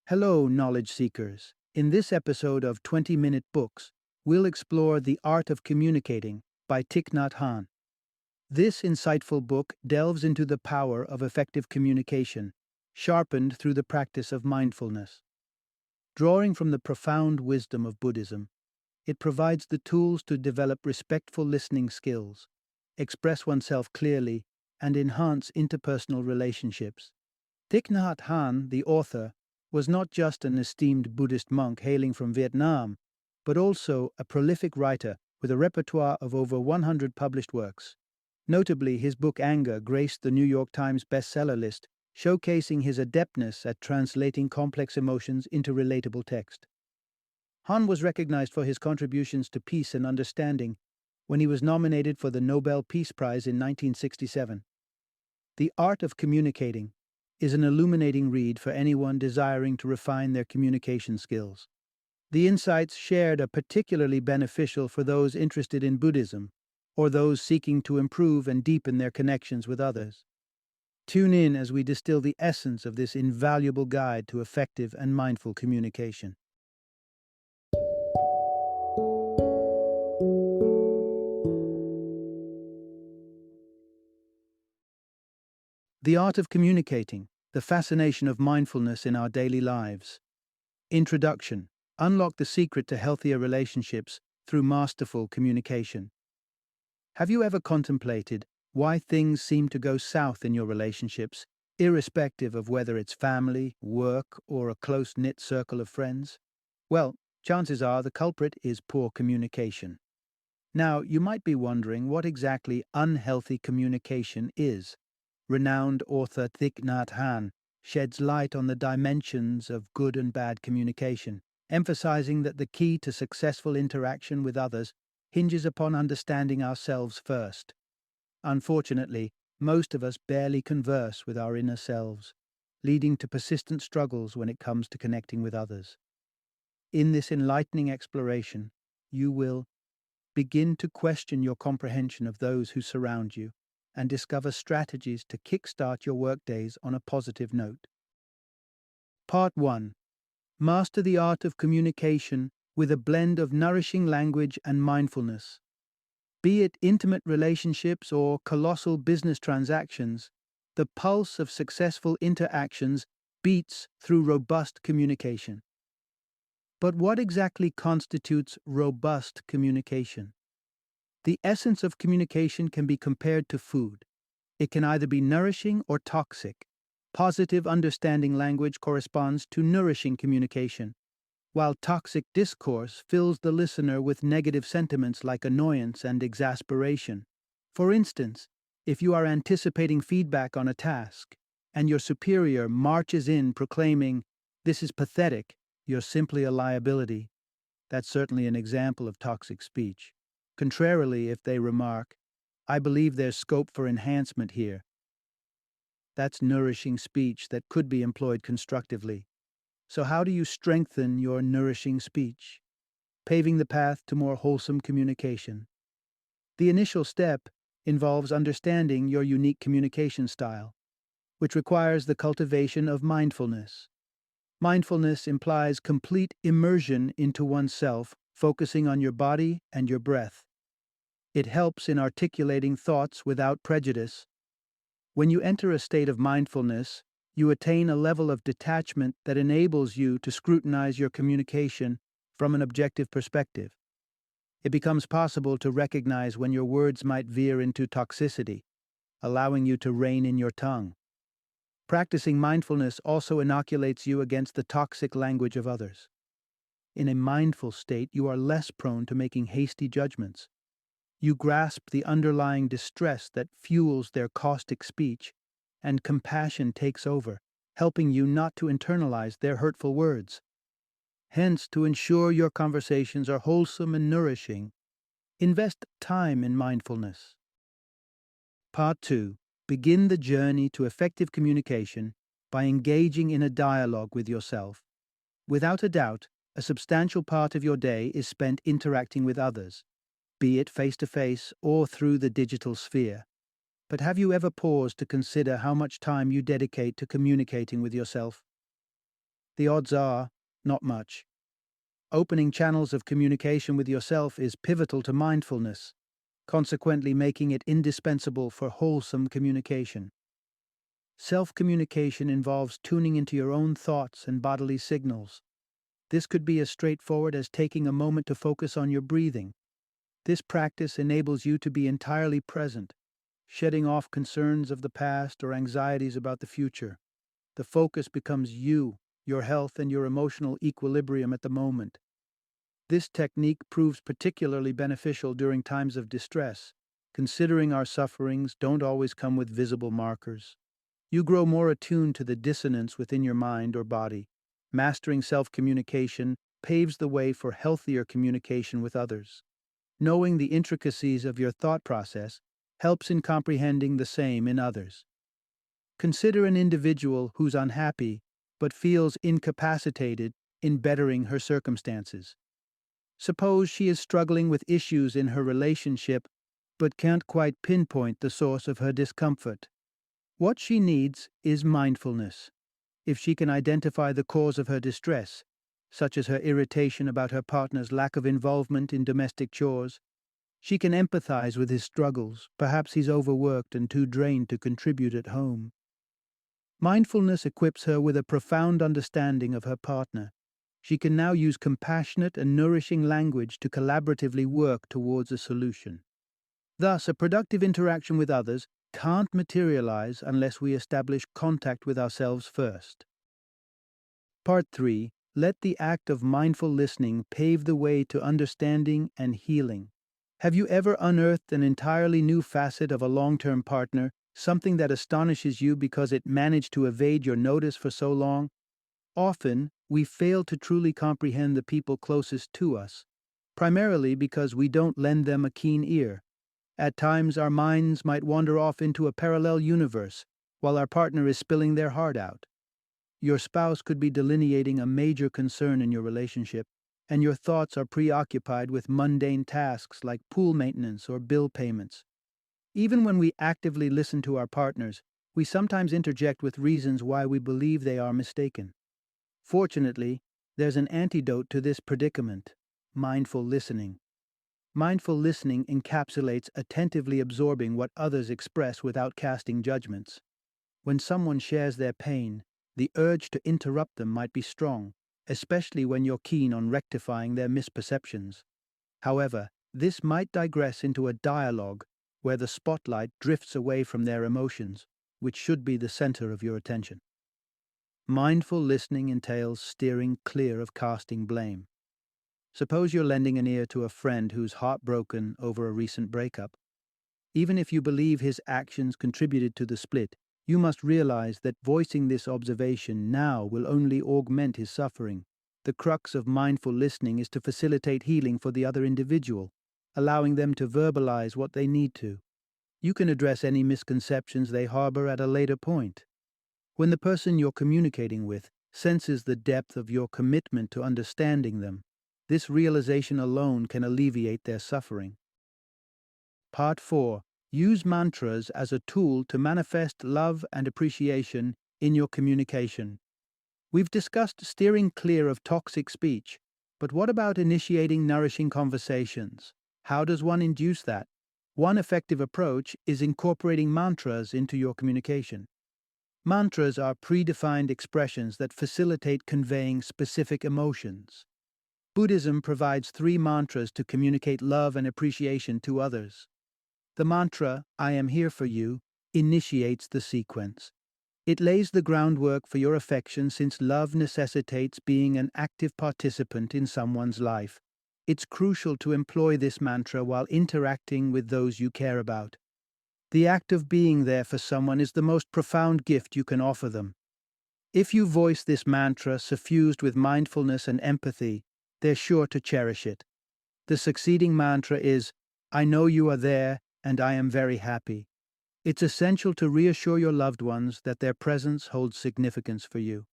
Hello, knowledge seekers. In this episode of 20-Minute Books, we'll explore The Art of Communicating by Thich Nhat Hanh. This insightful book delves into the power of effective communication, sharpened through the practice of mindfulness. Drawing from the profound wisdom of Buddhism, it provides the tools to develop respectful listening skills, express oneself clearly, and enhance interpersonal relationships. Thich Nhat Hanh, the author, was not just an esteemed Buddhist monk hailing from Vietnam, but also a prolific writer with a repertoire of over 100 published works. Notably, his book Anger graced the New York Times bestseller list, showcasing his adeptness at translating complex emotions into relatable text. Hanh was recognized for his contributions to peace and understanding when he was nominated for the Nobel Peace Prize in 1967. The Art of Communicating is an illuminating read for anyone desiring to refine their communication skills. The insights shared are particularly beneficial for those interested in Buddhism or those seeking to improve and deepen their connections with others. Tune in as we distill the essence of this invaluable guide to effective and mindful communication. The Art of Communicating, the Fascination of Mindfulness in Our Daily Lives. Introduction. Unlock the secret to healthier relationships through masterful communication. Have you ever contemplated why things seem to go south in your relationships, irrespective of whether it's family, work, or a close-knit circle of friends? Well, chances are the culprit is poor communication. Now, you might be wondering what exactly unhealthy communication is. Renowned author Thich Nhat Hanh sheds light on the dimensions of good and bad communication, emphasizing that the key to successful interaction with others hinges upon understanding ourselves first. Unfortunately, most of us barely converse with our inner selves, leading to persistent struggles when it comes to connecting with others. In this enlightening exploration, you will begin to question your comprehension of those who surround you and discover strategies to kickstart your workdays on a positive note. Part 1. Master the art of communication with a blend of nourishing language and mindfulness. Be it intimate relationships or colossal business transactions, the pulse of successful interactions beats through robust communication. But what exactly constitutes robust communication? The essence of communication can be compared to food. It can either be nourishing or toxic. Positive understanding language corresponds to nourishing communication, while toxic discourse fills the listener with negative sentiments like annoyance and exasperation. For instance, if you are anticipating feedback on a task, and your superior marches in proclaiming, "This is pathetic, you're simply a liability," that's certainly an example of toxic speech. Contrarily, if they remark, "I believe there's scope for enhancement here," that's nourishing speech that could be employed constructively. So how do you strengthen your nourishing speech? Paving the path to more wholesome communication. The initial step involves understanding your unique communication style, which requires the cultivation of mindfulness. Mindfulness implies complete immersion into oneself, focusing on your body and your breath. It helps in articulating thoughts without prejudice. When you enter a state of mindfulness, you attain a level of detachment that enables you to scrutinize your communication from an objective perspective. It becomes possible to recognize when your words might veer into toxicity, allowing you to rein in your tongue. Practicing mindfulness also inoculates you against the toxic language of others. In a mindful state, you are less prone to making hasty judgments. You grasp the underlying distress that fuels their caustic speech, and compassion takes over, helping you not to internalize their hurtful words. Hence, to ensure your conversations are wholesome and nourishing, invest time in mindfulness. Part 2. Begin the journey to effective communication by engaging in a dialogue with yourself. Without a doubt, a substantial part of your day is spent interacting with others, be it face-to-face or through the digital sphere. But have you ever paused to consider how much time you dedicate to communicating with yourself? The odds are, not much. Opening channels of communication with yourself is pivotal to mindfulness, consequently making it indispensable for wholesome communication. Self-communication involves tuning into your own thoughts and bodily signals. This could be as straightforward as taking a moment to focus on your breathing. This practice enables you to be entirely present, shedding off concerns of the past or anxieties about the future. The focus becomes you, your health, and your emotional equilibrium at the moment. This technique proves particularly beneficial during times of distress, considering our sufferings don't always come with visible markers. You grow more attuned to the dissonance within your mind or body. Mastering self-communication paves the way for healthier communication with others. Knowing the intricacies of your thought process helps in comprehending the same in others. Consider an individual who's unhappy but feels incapacitated in bettering her circumstances. Suppose she is struggling with issues in her relationship but can't quite pinpoint the source of her discomfort. What she needs is mindfulness. If she can identify the cause of her distress, such as her irritation about her partner's lack of involvement in domestic chores, she can empathize with his struggles. Perhaps he's overworked and too drained to contribute at home. Mindfulness equips her with a profound understanding of her partner. She can now use compassionate and nourishing language to collaboratively work towards a solution. Thus, a productive interaction with others can't materialize unless we establish contact with ourselves first. Part 3. Let the act of mindful listening pave the way to understanding and healing. Have you ever unearthed an entirely new facet of a long-term partner, something that astonishes you because it managed to evade your notice for so long? Often, we fail to truly comprehend the people closest to us, primarily because we don't lend them a keen ear. At times, our minds might wander off into a parallel universe, while our partner is spilling their heart out. Your spouse could be delineating a major concern in your relationship, and your thoughts are preoccupied with mundane tasks like pool maintenance or bill payments. Even when we actively listen to our partners, we sometimes interject with reasons why we believe they are mistaken. Fortunately, there's an antidote to this predicament: mindful listening. Mindful listening encapsulates attentively absorbing what others express without casting judgments. When someone shares their pain, the urge to interrupt them might be strong, especially when you're keen on rectifying their misperceptions. However, this might digress into a dialogue where the spotlight drifts away from their emotions, which should be the center of your attention. Mindful listening entails steering clear of casting blame. Suppose you're lending an ear to a friend who's heartbroken over a recent breakup. Even if you believe his actions contributed to the split, you must realize that voicing this observation now will only augment his suffering. The crux of mindful listening is to facilitate healing for the other individual, allowing them to verbalize what they need to. You can address any misconceptions they harbor at a later point. When the person you're communicating with senses the depth of your commitment to understanding them, this realization alone can alleviate their suffering. Part 4. Use mantras as a tool to manifest love and appreciation in your communication. We've discussed steering clear of toxic speech, but what about initiating nourishing conversations? How does one induce that? One effective approach is incorporating mantras into your communication. Mantras are predefined expressions that facilitate conveying specific emotions. Buddhism provides 3 mantras to communicate love and appreciation to others. The mantra, "I am here for you," initiates the sequence. It lays the groundwork for your affection since love necessitates being an active participant in someone's life. It's crucial to employ this mantra while interacting with those you care about. The act of being there for someone is the most profound gift you can offer them. If you voice this mantra suffused with mindfulness and empathy, they're sure to cherish it. The succeeding mantra is, "I know you are there, and I am very happy." It's essential to reassure your loved ones that their presence holds significance for you.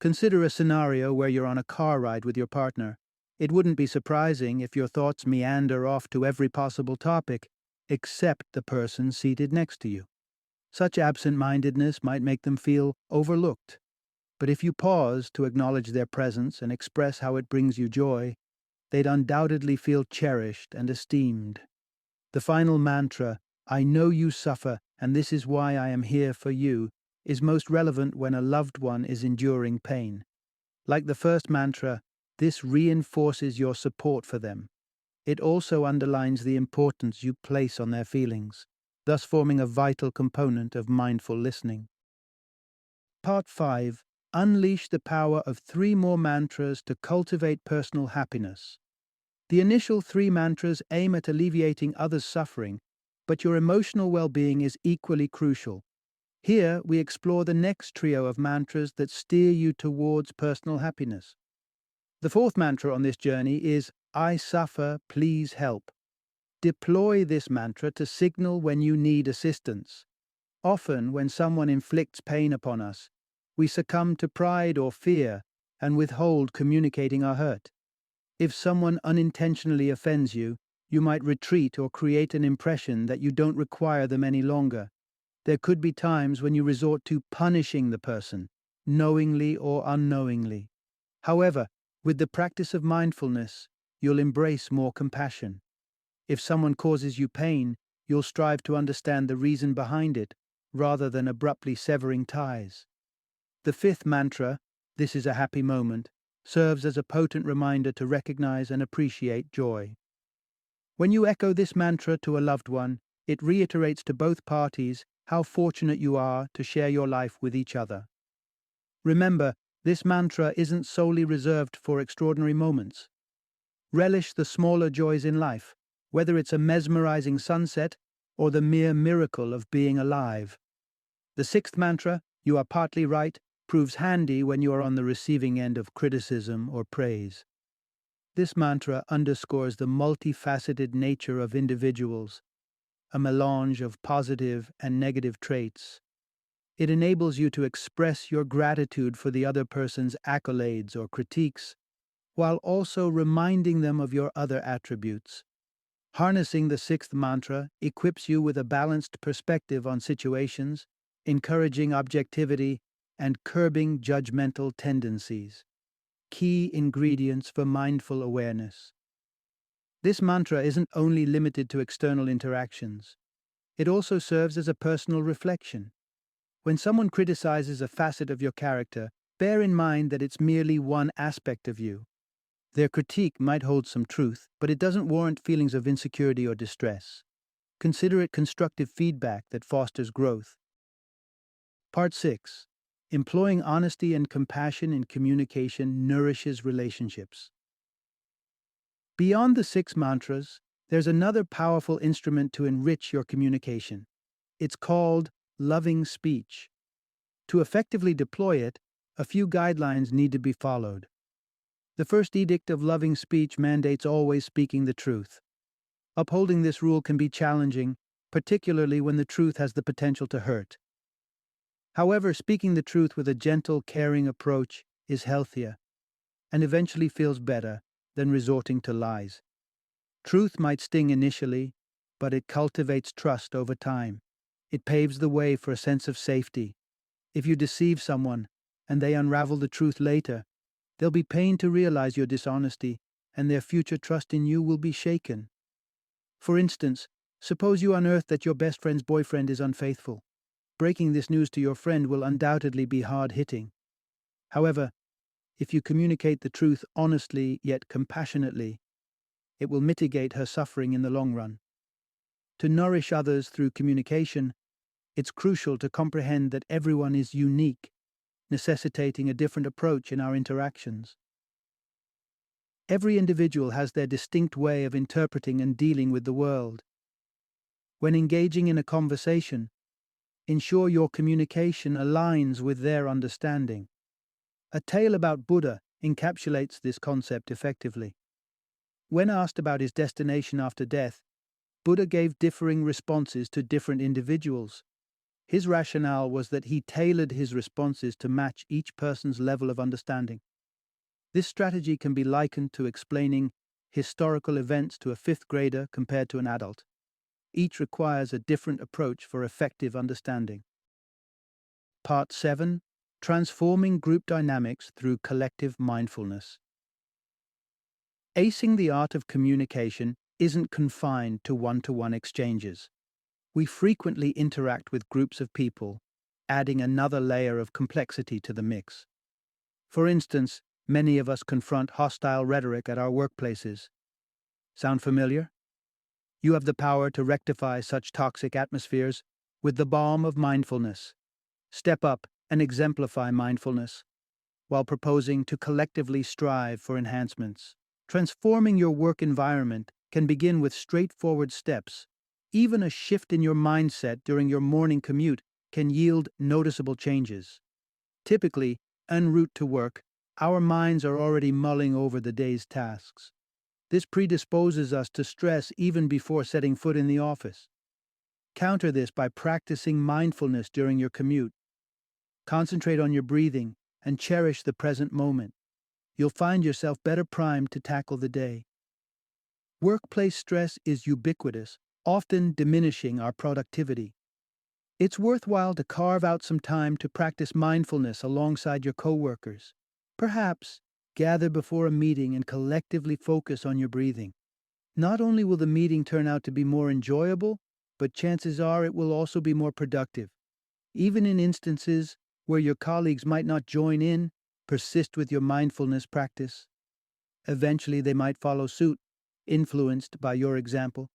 Consider a scenario where you're on a car ride with your partner. It wouldn't be surprising if your thoughts meander off to every possible topic, except the person seated next to you. Such absent-mindedness might make them feel overlooked. But if you pause to acknowledge their presence and express how it brings you joy, they'd undoubtedly feel cherished and esteemed. The final mantra, "I know you suffer, and this is why I am here for you," is most relevant when a loved one is enduring pain. Like the first mantra, this reinforces your support for them. It also underlines the importance you place on their feelings, thus forming a vital component of mindful listening. Part 5. Unleash the power of 3 more mantras to cultivate personal happiness. The initial 3 mantras aim at alleviating others' suffering, but your emotional well-being is equally crucial. Here, we explore the next trio of mantras that steer you towards personal happiness. The fourth mantra on this journey is, "I suffer, please help." Deploy this mantra to signal when you need assistance. Often, when someone inflicts pain upon us, we succumb to pride or fear and withhold communicating our hurt. If someone unintentionally offends you, you might retreat or create an impression that you don't require them any longer. There could be times when you resort to punishing the person, knowingly or unknowingly. However, with the practice of mindfulness, you'll embrace more compassion. If someone causes you pain, you'll strive to understand the reason behind it, rather than abruptly severing ties. The fifth mantra, "This is a happy moment," serves as a potent reminder to recognize and appreciate joy. When you echo this mantra to a loved one, it reiterates to both parties how fortunate you are to share your life with each other. Remember, this mantra isn't solely reserved for extraordinary moments. Relish the smaller joys in life, whether it's a mesmerizing sunset or the mere miracle of being alive. The sixth mantra, "You are partly right," proves handy when you are on the receiving end of criticism or praise. This mantra underscores the multifaceted nature of individuals, a melange of positive and negative traits. It enables you to express your gratitude for the other person's accolades or critiques, while also reminding them of your other attributes. Harnessing the sixth mantra equips you with a balanced perspective on situations, encouraging objectivity and curbing judgmental tendencies. Key ingredients for mindful awareness. This mantra isn't only limited to external interactions. It also serves as a personal reflection. When someone criticizes a facet of your character, bear in mind that it's merely one aspect of you. Their critique might hold some truth, but it doesn't warrant feelings of insecurity or distress. Consider it constructive feedback that fosters growth. Part 6. Employing honesty and compassion in communication nourishes relationships. Beyond the 6 mantras, there's another powerful instrument to enrich your communication. It's called loving speech. To effectively deploy it, a few guidelines need to be followed. The first edict of loving speech mandates always speaking the truth. Upholding this rule can be challenging, particularly when the truth has the potential to hurt. However, speaking the truth with a gentle, caring approach is healthier and eventually feels better than resorting to lies. Truth might sting initially, but it cultivates trust over time. It paves the way for a sense of safety. If you deceive someone and they unravel the truth later, they'll be pained to realize your dishonesty, and their future trust in you will be shaken. For instance, suppose you unearth that your best friend's boyfriend is unfaithful. Breaking this news to your friend will undoubtedly be hard-hitting. However, if you communicate the truth honestly yet compassionately, it will mitigate her suffering in the long run. To nourish others through communication, it's crucial to comprehend that everyone is unique, necessitating a different approach in our interactions. Every individual has their distinct way of interpreting and dealing with the world. When engaging in a conversation, ensure your communication aligns with their understanding. A tale about Buddha encapsulates this concept effectively. When asked about his destination after death, Buddha gave differing responses to different individuals. His rationale was that he tailored his responses to match each person's level of understanding. This strategy can be likened to explaining historical events to a fifth grader compared to an adult. Each requires a different approach for effective understanding. Part 7. transforming group dynamics through collective mindfulness. Acing the art of communication isn't confined to one-to-one exchanges. We frequently interact with groups of people, adding another layer of complexity to the mix. For instance, many of us confront hostile rhetoric at our workplaces. Sound familiar? You have the power to rectify such toxic atmospheres with the balm of mindfulness. Step up and exemplify mindfulness while proposing to collectively strive for enhancements. Transforming your work environment can begin with straightforward steps. Even a shift in your mindset during your morning commute can yield noticeable changes. Typically, en route to work, our minds are already mulling over the day's tasks. This predisposes us to stress even before setting foot in the office. Counter this by practicing mindfulness during your commute. Concentrate on your breathing and cherish the present moment. You'll find yourself better primed to tackle the day. Workplace stress is ubiquitous, often diminishing our productivity. It's worthwhile to carve out some time to practice mindfulness alongside your coworkers. Perhaps gather before a meeting and collectively focus on your breathing. Not only will the meeting turn out to be more enjoyable, but chances are it will also be more productive. Even in instances where your colleagues might not join in, persist with your mindfulness practice. Eventually, they might follow suit, influenced by your example.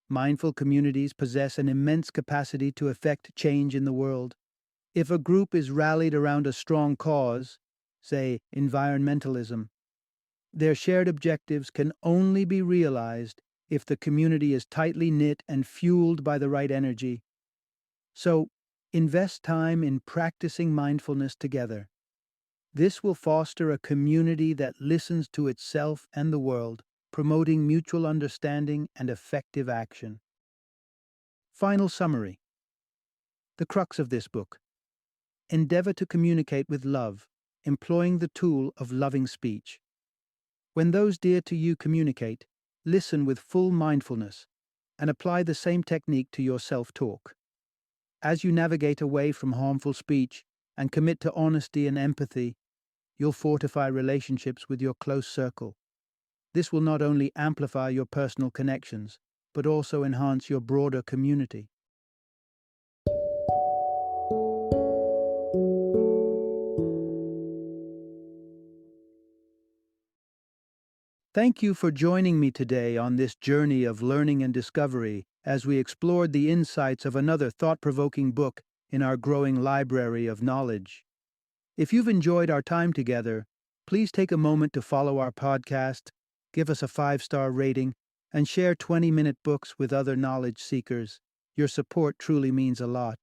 Mindful communities possess an immense capacity to effect change in the world. If a group is rallied around a strong cause, say environmentalism, their shared objectives can only be realized if the community is tightly knit and fueled by the right energy. So, invest time in practicing mindfulness together. This will foster a community that listens to itself and the world, promoting mutual understanding and effective action. Final summary. The crux of this book. Endeavor to communicate with love, employing the tool of loving speech. When those dear to you communicate, listen with full mindfulness and apply the same technique to your self-talk. As you navigate away from harmful speech and commit to honesty and empathy, you'll fortify relationships with your close circle. This will not only amplify your personal connections, but also enhance your broader community. Thank you for joining me today on this journey of learning and discovery as we explored the insights of another thought-provoking book in our growing library of knowledge. If you've enjoyed our time together, please take a moment to follow our podcast, give us a 5-star rating, and share 20-minute books with other knowledge seekers. Your support truly means a lot.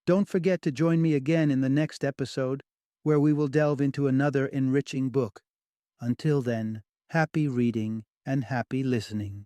Don't forget to join me again in the next episode, where we will delve into another enriching book. Until then, happy reading and happy listening.